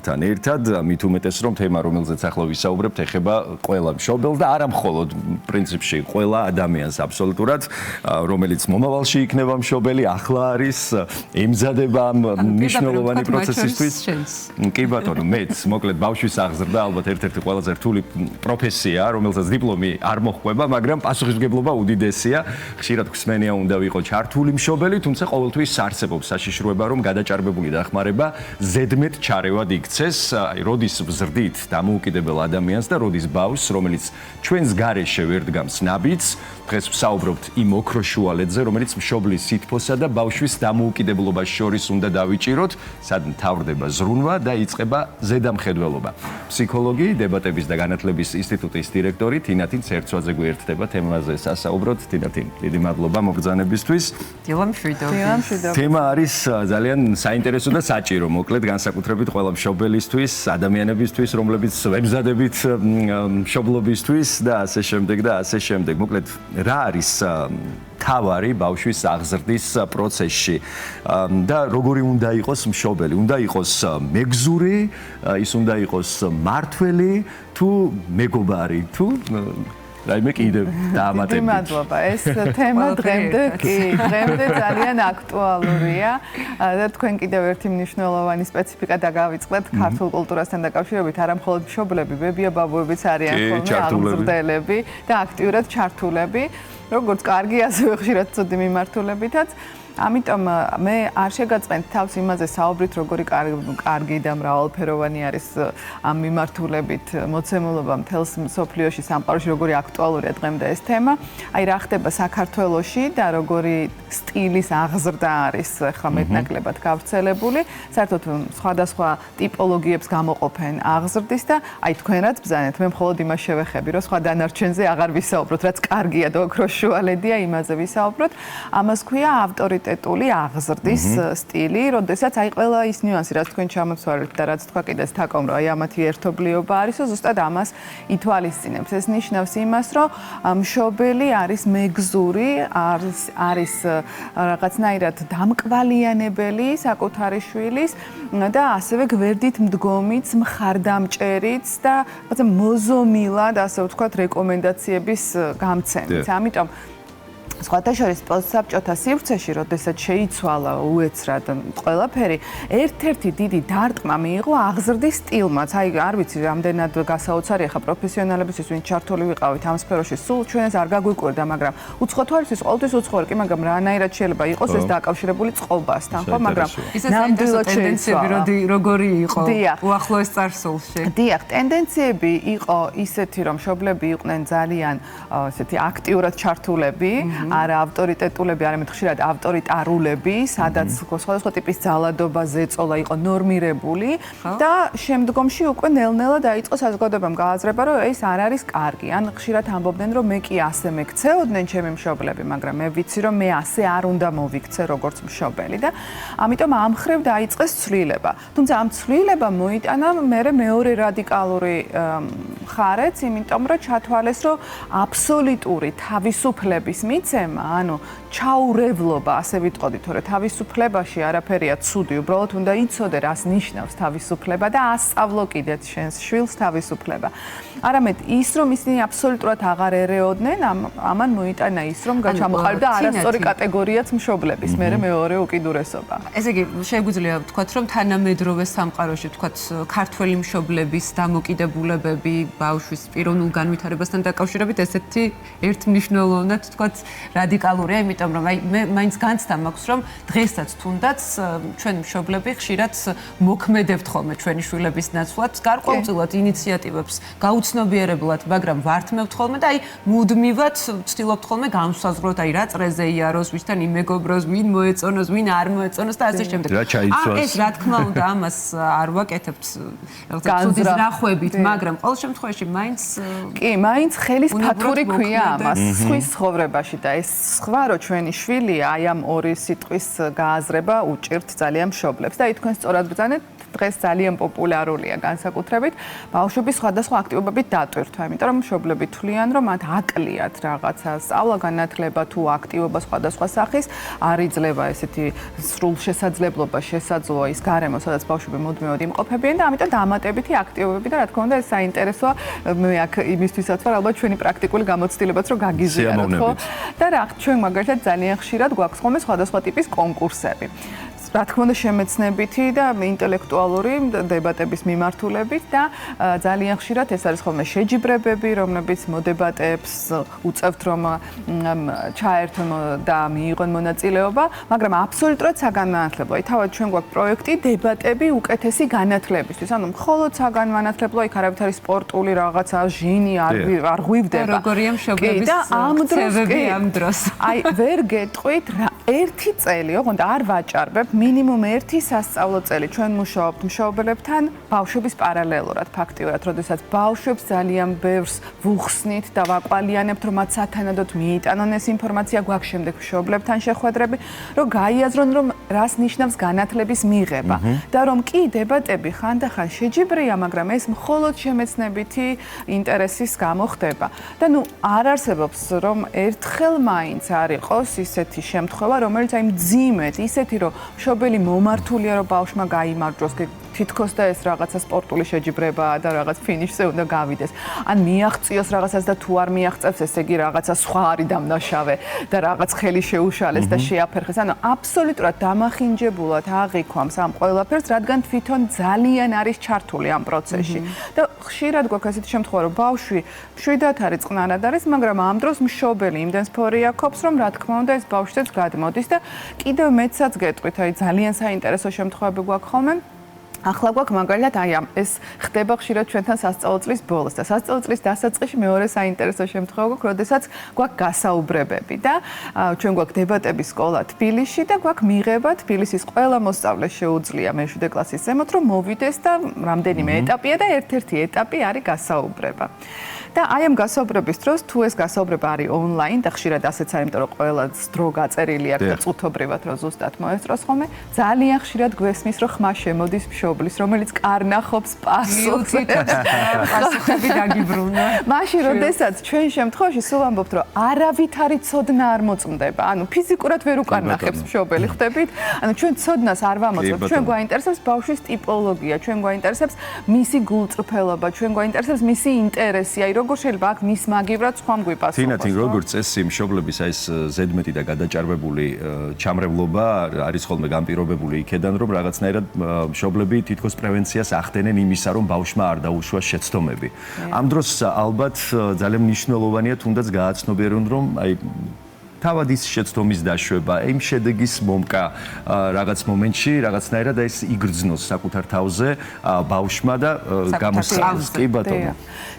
თემებთან ერთად, მით უმეტეს რომ თემა რომელზეც ახლა ვისაუბრებთ ეხება ყველა მშობელს და არა მხოლოდ პრინციპში ყველა ადამიანს აბსოლუტურად, რომელიც მომავალში იქნება მშობელი, ახლა არის ემზადება ამ მნიშვნელოვანი პროცესისთვის. კი ბატონო, მეც მოკლედ ბავშვის აღზრდა ალბათ ერთ-ერთი ყველაზე რთული პროფესია, რომელსაც დიპლომი არ მოჰყვება, მაგრამ პასუხისმგებლობა უდიდესია. ხშირად გვსმენია უნდა ვიყო ჩართული მშობელი, თუმცა ყოველთვის არსებობს საშიშროება, რომ გადაჭარბებული დახმარება ზედმეტ ჩარევად იქცეს, როდის ვზრდით დამოუკიდებელ ადამიანს და როდის ბავშვს, რომელიც ჩვენს გარეშე ვერ დგამს ნაბიჯს, დღეს ვსაუბრობთ იმ ოქროს შუალედზე, რომელიც მშობლის სითბოსა და ბავშვის დამოუკიდებლობას შორის უნდა დავიჭიროთ, სად მთავრდება ზრუნვა და იწყება ზედამხედველობა. ფსიქოლოგი, დებატების და განათლების ინსტიტუტის დირექტორი თინათინ ცერცვაძე გვერდდება თემაზე სასაუბროთ. თინათინ, დიდი მადლობა მოგბრძანებისთვის. თემა არის ძალიან საინტერესო და საჭირო, მოკლედ განსაკუთრებით ყველა მშობელისთვის, ადამიანებისთვის, რომლებიც ემზადებით მშობლობისთვის და ასე შემდეგ. მოკლედ რა არის თავარი ბავშვის აღზრდის პროცესში და როგორი უნდა იყოს მშობელი? უნდა იყოს მეგზური, ის უნდა იყოს მართველი თუ მეგობარი თუ რაიმე კიდევ დაამატებით. მადლობა. ეს თემა დღემდე ძალიან აქტუალურია და თქვენ კიდევ ერთი მნიშვნელოვანი სპეციფიკა დაგავიწყდეთ ქართულ კულტურასთან დაკავშირებით, არა მხოლოდ მშობლები, ბებია-ბაბუებიც არიან ხოლმე აღზრდელები და აქტიურად ჩართულები, როგორც კარგი, ასევე ხშირად ცუდი მიმართულებითაც. ამიტომ მე არ შეგაწყენთ თავს იმაზე საუბრით, როგორი კარგი და მრავალფეროვანი არის ამ მიმართულებით მოცემულობა მთელს მსოფლიოში, სამყაროში, როგორი აქტუალურია დღემდე ეს თემა. აი რა ხდება საქართველოში და როგორი სტილის აღზრდა არის ახლა მეტნაკლებად გავრცელებული. საერთოდ სხვადასხვა ტიპოლოგიებს გამოყოფენ აღზრდის და აი თქვენ რაც ბრძანეთ, მე მხოლოდ იმას შევეხები, რომ სხვა დანარჩენზე აღარ ვისაუბროთ, რაც კარგია და ოქროს შუალედია, იმაზე ვისაუბროთ. ამას ქვია ავტორიტეტული აღზრდის სტილი, როდესაც აი ყველა ის ნიუანსი, რაც თქვენ ჩამოთვალეთ და რაც თქვა კიდეც თაკომ, რომ აი ამათი ერთობლიობა არის, ზუსტად ამას ითვალისწინებს. ეს ნიშნავს იმას, რომ მშობელი არის მეგზური, არის რაღაცნაირად დამკვალიანებელი საკუთარი შვილის და ასევე გვერდით მდგომიც, მხარდამჭერიც და რაღაცა მოზომილად, ასე ვთქვათ, რეკომენდაციების გამცემით. ამიტომ სხვათა შორის პოსტსაბჭოთა სივრცეში, როდესაც შეიცვალა უეცრად ყველაფერი, ერთ-ერთი დიდი დარტყმა მიიღო აღზრდის სტილმაც. აი, არ ვიცი, რამდენად გასაოცარია ხა პროფესიონალებისთვის, ვინც ჩართული ვიყავით ამ სფეროში, სულ ჩვენს არ გაგვიკვირდა, მაგრამ უცხო თვალისთვის ყოველთვის უცხოური კი, მაგრამ რანაირად შეიძლება იყოს ეს დაკავშირებული წყობასთან, ხო, მაგრამ ნამდვილად ტენდენციები როგორი იყო უახლოეს წარსულში. დიახ, ტენდენციები იყო ისეთი, რომ მშობლები იყვნენ ძალიან ესეთი აქტიურად ჩართულები, არა ავტორიტეტულები, არამედ ხშირად ავტორიტარულები, სადაც სხვადასხვა ტიპის ძალადობა, ზეწოლა იყო ნორმირებული და შემდგომში უკვე ნელ-ნელა დაიწყო საზოგადოებამ გააზრება, რომ ეს არ არის კარგი. ან ხშირად ამბობდნენ, რომ მე კი ასე მეკცეოდნენ ჩემი მშობლები, მაგრამ მე ვიცი, რომ მე ასე არ უნდა მოვიქცე როგორც მშობელი და ამიტომ ამ ხრივ დაიწყეს ცვლილება. თუმცა ამ ცვლილებამ მოიტანა მერე მეორე რადიკალური მხარეც, იმიტომ რომ ჩათვალეს, რომ აბსოლუტური თავისუფლების მიცემა, ანუ ჩაურევლობა, ასე ვიტყოდი, თორე თავისუფლებაში არაფერია ცუდი, უბრალოდ უნდა იცოდე, რას ნიშნავს თავისუფლება და ასწავლო კიდეც შენს შვილს თავისუფლება. არამედ ის, რომ ისინი აბსოლუტურად აღარ ერეოდნენ, ამან მოიტანა ის, რომ ჩამოყალიბდა არასწორი კატეგორიაც მშობლების, მერე მეორე უკიდურესობა. ესე იგი, შეგვიძლია ვთქვათ, რომ თანამედროვე სამყაროში, ვთქვათ, ქართველი მშობლების დამოკიდებულებები ბავშვის პიროვნულ განვითარებასთან დაკავშირებით ესეთი ერთმნიშვნელოვნად, ვთქვათ, რადიკალურია, იმიტომ რომ აი მე მაინც განცდა მაქვს, რომ დღესაც თუნდაც ჩვენ მშობლები ხშირად მოქმედებთ ხოლმე ჩვენი შვილების ნაცვლად, გარკვეულწილად ინიციატივებს გაუცნობიერებლად, მაგრამ ვართმევთ ხოლმე და აი მუდმივად ვცდილობთ ხოლმე განსაზღვროთ, აი რა წრეზე იაროს, ვისთან იმეგობროს, ვინ მოეწონოს, ვინ არ მოეწონოს და ასე შემდეგ. ეს რა თქმა უნდა ამას არ ვაკეთებთ ცუდის რახვებით, მაგრამ ყოველ შემთხვევაში მაინც კი, მაინც ხელის ფათური ქვია ამას სხვის ცხოვრებაში და ეს სხვა რო ჩვენ ჩვენი შვილია, აი ამ ორი სიტყვის გააზრება უჭირთ ძალიან მშობლებს და თქვენ სწორად ბრძანეთ დღეს ძალიან პოპულარულია განსაკუთრებით ბავშვების სხვადასხვა აქტივობებით დატვირთვა, იმიტომ რომ მშობლები თვლიან, რომ მათ აკლიათ რაღაცა სწავლა, განათლება თუ აქტივობა სხვადასხვა სახის, არ იძლევა ესეთი სრულშესაძლებლობა, შესაძლოა ის გარემო, სადაც ბავშვები მუდმივად იმყოფებიან და ამიტომ დამატებითი აქტივობები და რა თქმა უნდა ეს საინტერესოა მე აქ იმისთვისაც ვარ ალბათ ჩვენი პრაქტიკული გამოცდილებაც რომ გაგიზიაროთ, ხო? და რა ჩვენ მაგალითად ძალიან ხშირად გვაქვს ხოლმე სხვადასხვა ტიპის კონკურსები. რა თქმა უნდა შემეცნებითი და ინტელექტუალური დებატების მიმართულებით და ძალიან ხშირად ეს არის ხოლმე შეჯიბრებები, რომლებიც მოდებატებს უწევთ რომ ჩაერთონ და მიიღონ მონაწილეობა, მაგრამ აბსოლუტურად საგანმანათლებლო. აი თავად ჩვენ გვაქვს პროექტი დებატები უკეთესი განათლებისთვის. ანუ მხოლოდ საგანმანათლებლო, იქ არავით არის სპორტული რაღაცა, ჟინი არ ღვივდება. როგორია მშობლების ცევები ამ დროს. აი ვერ გეტყვით რა ერთი წელი, ოღონდ არ ვაჭარბებ მინიმუმ ერთი სასწავლო წელი ჩვენ მუშაობთ მშობლებთან ბავშვების პარალელურად ფაქტიურად, როდესაც ბავშვებს ძალიან ბევრს ვუხსნით და ვაკვალიანებთ, რომ მათ სათანადოდ მიიტანონ ეს ინფორმაცია, გვაქვს შემდეგ მშობლებთან შეხვედრები, რომ გაიაზრონ, რომ რას ნიშნავს განათლების მიღება და რომ კი დებატები ხანდახან შეჯიბრია, მაგრამ ეს მხოლოდ შემეცნებითი ინტერესის გამო ხდება. და ნუ არ არსებობს, რომ ერთხელ მაინც არ იყოს ისეთი შემთხვევა, რომელიც აი მძიმედ ისეთი, რომ მშობელი მომართულია რომ ბავშვმა გაიმარჯვოს თითქოს და ეს რაღაცა სპორტული შეჯიბრებაა და რაღაც ფინიშზე უნდა გავიდეს. ან მიაღწიოს რაღაცას და თუ არ მიაღწევს, ესე იგი რაღაცა სხვა არის დამნაშავე და რაღაც ხელი შეუშალეს და შეაფერხეს. ანუ აბსოლუტურად დამახინჯებულად აღიქვამს ამ ყველაფერს, რადგან თვითონ ძალიან არის ჩართული ამ პროცესში. და ხშირად გვაქვს ესეთი შემთხვევა, რომ ბავშვი მშვიდად არის, წყნარად არის, მაგრამ ამ დროს მშობელი იმდენს ფორიაქობს, რომ რა თქმა უნდა ეს ბავშვზეც გადმოდის და კიდევ მეცაც გეტყვით, აი ძალიან საინტერესო შემთხვევები გვაქვს ხოლმე. ახლა გვაქვს მაგალითად აი ამ ეს ხდება ხშირად ჩვენთან სასწავლო წლის ბოლოს და სასწავლო წლის დასაწყისში მეორე საინტერესო შემთხვევა გვაქვს, როდესაც გვაქვს გასაუბრებები და ჩვენ გვაქვს დებატების სკოლა თბილისში და გვაქვს მიღება თბილისის ყველა მოსწავლეს შეუძლია მე-7 კლასის ზემოთ რომ მოვიდეს და რამდენიმე ეტაპია და ერთ-ერთი ეტაპი არის გასაუბრება. და აი ამ გასაუბრების დროს თუ ეს გასაუბრება არის ონლაინ და ხშირად ასეც არის, იმიტომ რომ ყველას დრო გაწერილი აქვს და წუთობრივად რომ ზუსტად მოესწროს ხოლმე, ძალიან ხშირად გვესმის რომ ხმა შემოდის მშობლის, რომელიც კარნახობს პასუხს. პასუხები დაგიბრუნა. მაშინ როდესაც ჩვენ შემთხვევაში სულ ამბობთ რომ არავითარი ცოდნა არ მოწმდება, ანუ ფიზიკურად ვერ უკარნახებს მშობელი, ხვდებით? ანუ ჩვენ ცოდნას არ ვამოწმებთ, ჩვენ გვაინტერესებს ბავშვის ტიპოლოგია, ჩვენ გვაინტერესებს მისი გულწრფელობა, ჩვენ გვაინტერესებს მისი ინტერესი, აი როგორ შეიძლება აქ მის მაგივრად სხვამ გვიპასუხოს. თინათინ როგორც წესი მშობლების აი ეს ზედმეტი და გადაჭარბებული ჩამრევლობა არის ხოლმე განპირობებული იქედან, რომ რაღაცნაირად მშობლები თითქოს პრევენციას ახდენენ იმისა, რომ ბავშვმა არ დაუშვას შეცდომები. ამ დროს ალბათ ძალიან მნიშვნელოვანია თუნდაც გააცნობიერონ, რომ აი თავად ის შეცდომის დაშვება, იმ შედეგის მომკა რაღაც მომენტში, რაღაცნაირად ეს იგრძნოს საკუთარ თავზე ბავშვმა და გამოსწავლოს. კი ბატონო.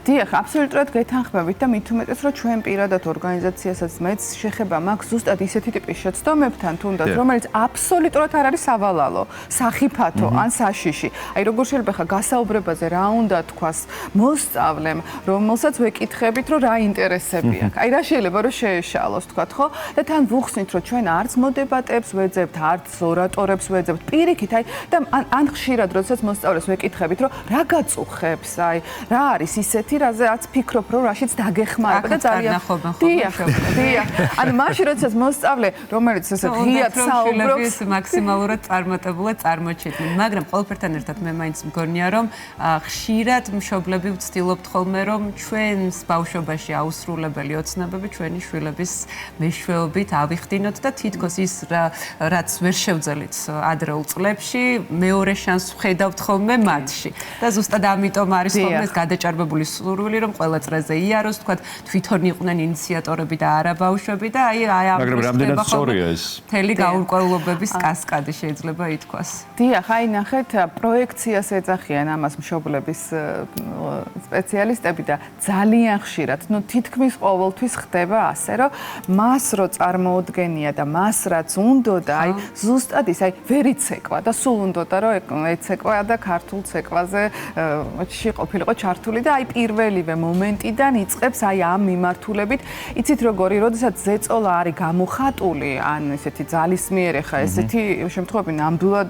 დიახ, აბსოლუტურად გეთანხმებით და მით უმეტეს, რომ ჩვენ პირადად ორგანიზაციასაც მეც შეხება მაქვს ზუსტად ისეთი ტიპის შეცდომებთან თუნდაც, რომელიც აბსოლუტურად არ არის სავალალო, სახიფათო ან საშიში. აი როგორ შეიძლება ხა გასაუბრებაზე რა უნდა თქვას მოსწავლემ, რომელსაც ვეკითხებით, რომ რა ინტერესები აქვს. აი რა შეიძლება რომ შეეშალოს, თქვათ, ხო? და თან ვუხსნით, რომ ჩვენ არც მოდებატებს ვეძებთ, არც ორატორებს ვეძებთ. პირიქით, აი და ან ხშირად როდესაც მოსწავლეს ვეკითხებით, რომ რა გაწუხებს, აი რა არის ისეთი რაზეც ფიქრობ, რომ რაშიც დაგეხმარება და ძალიან დიახ. ანუ მაშინ როდესაც მოსწავლე, რომელიც ესე ღიად საუბრობს, მაქსიმალურად წარმატებულად წარმოჩეთილი, მაგრამ ყველაფერთან ერთად მე მაინც მგონია, რომ ხშირად მშობლები ვცდილობთ ხოლმე, რომ ჩვენს ბავშვობაში აუსრულებელი ოცნებები ჩვენი შვილების მეშვეობით ავიხდინოთ და თითქოს ის რაც ვერ შევძელით ადრეულ წლებში, მეორე შანსს ვხედავთ ხოლმე მათში. და ზუსტად ამიტომ არის ხოლმე ეს გადაჭარბებული სურვილი, რომ ყველა წრეზე იაროს, თქვათ, თვითონ იყვნენ ინიციატორები და არა ბავშვები და აი ამ მაგრამ რამდენად სწორია ეს? მთელი გაურკვევლობების კასკადი შეიძლება ითქვას. დიახ, აი ნახეთ, პროექციას ეძახიან ამას მშობლების სპეციალისტები და ძალიან ხშირად, თითქმის ყოველთვის ხდება ასე, რომ მას მას რო წარმოუდგენია და მას რაც უნდოდა, აი ზუსტად ის, აი ვერ იცეკვა და სულ უნდოდა რომ ეცეკვა და ქართულ ცეკვაზე ყოფილიყო ჩართული და აი პირველივე მომენტიდან იწყებს აი ამ მიმართულებით. იცით როგორი, როდესაც ზეწოლა არის გამოხატული, ან ესეთი ძალისმიერი ხა, ესეთი შემთხვევები ნამდვილად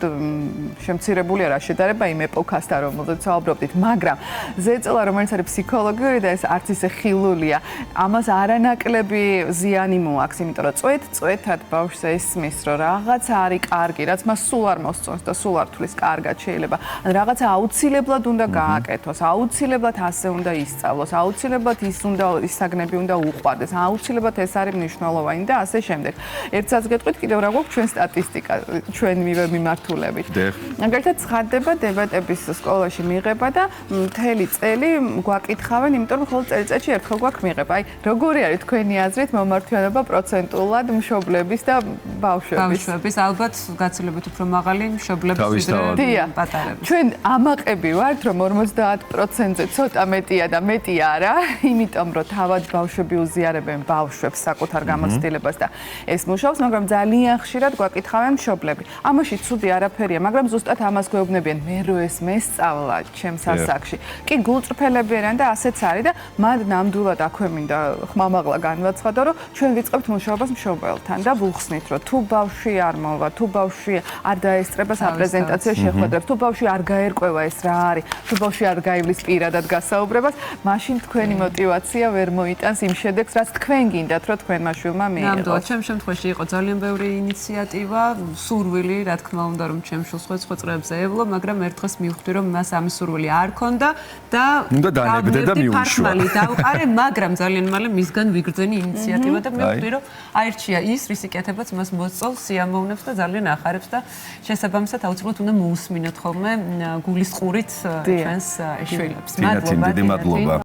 შემცირებული არა შედარება იმ ეპოქასთან, რომელზეც საუბრობდით, მაგრამ ზეწოლა, რომელიც არის ფსიქოლოგიური და ეს არც ისე ხილულია, ამას არანაკლები ზიანი მოაქვს, იმიტომ რომ წვეთად ბავშვს ესმის, რომ რაღაცა არის კარგი, რაც მას სულ არ მოსწონს და სულ არ თulis კარგად შეიძლება. ან რაღაცა აუცილებლად უნდა გააკეთოს, აუცილებლად ასე უნდა ისწავლოს, აუცილებლად ის საგნები უნდა უყვარდეს, აუცილებლად ეს არის მნიშვნელოვანი და ასე შემდეგ. ერთ წელს გეტყვით კიდევ რა გვაქვს ჩვენ სტატისტიკა, ჩვენ მიმართულებით. მაგალითად ცხადდება დებატების სკოლაში მიღება და მთელი წელი გვაკითხავენ, იმიტომ რომ მხოლოდ წელიწადში ერთხელ გვაქვს მიღება. აი, როგორი არის თქვენი აზრით მომართვიანობა პროცენტულად მშობლების და ბავშვების? ალბათ გაცილებით უფრო მაღალი მშობლების ვიდრე პატარების. ჩვენ ამაყები ვართ, რომ 50%-ზე ცოტა მეტია და მეტი არა, იმიტომ რომ თავად ბავშვები უზიარებენ ბავშვებს საკუთარ გამოცდილებას და ეს მუშაობს, მაგრამ ძალიან ხშირად გვაკითხავენ მშობლები. ამაში ცუდი არაფერია, მაგრამ ზუსტად ამას გვეუბნებიან, მე რო ეს მესწავლა ჩემს ასაკში. კი გულწრფელები არიან და ასეც არის და მან ნამდვილად აქვე მინდა ხმამაღლა განვაცხადო, რომ ჩვენ ვიწყებთ მუშაობას მშობელთან და ვუხსნით, რომ თუ ბავშვი არ მოვა, თუ ბავშვი არ დაესწრება საპრეზენტაციო შეხვედრებს, თუ ბავშვი არ გაერკვევა ეს რა არის, თუ ბავშვი არ გაივლის პირადად გასაუბრებას, მაშინ თქვენი мотиваცია ვერ მოიტანს იმ შედეგს, რაც თქვენ გინდათ, რომ თქვენმა შვილმა მიიღოს. ნამდვილად, ჩემ შემთხვევაში იყო ძალიან ბევრი ინიციატივა, სურვილი, რა თქმა უნდა, რომ ჩემ შვილს სხვა წრეებზე ევლო, მაგრამ ერთ დღეს მივხვდი, რომ მას ამის სურვილი არ ქონდა და უნდა დაანებდე და მიუშვა. დავყარე, მაგრამ ძალიან მალე მისგან ვიგრძენი ინიციატივა და მივხვდი, რომ აირჩია ის, რის იკეთებაც მას მოსწონს, სიამოვნებს და ძალიან ახარებს და შესაბამისად აუცილებლად უნდა მოусმინოთ ხოლმე გულისყურით ჩვენს შვილებს. მადლობა.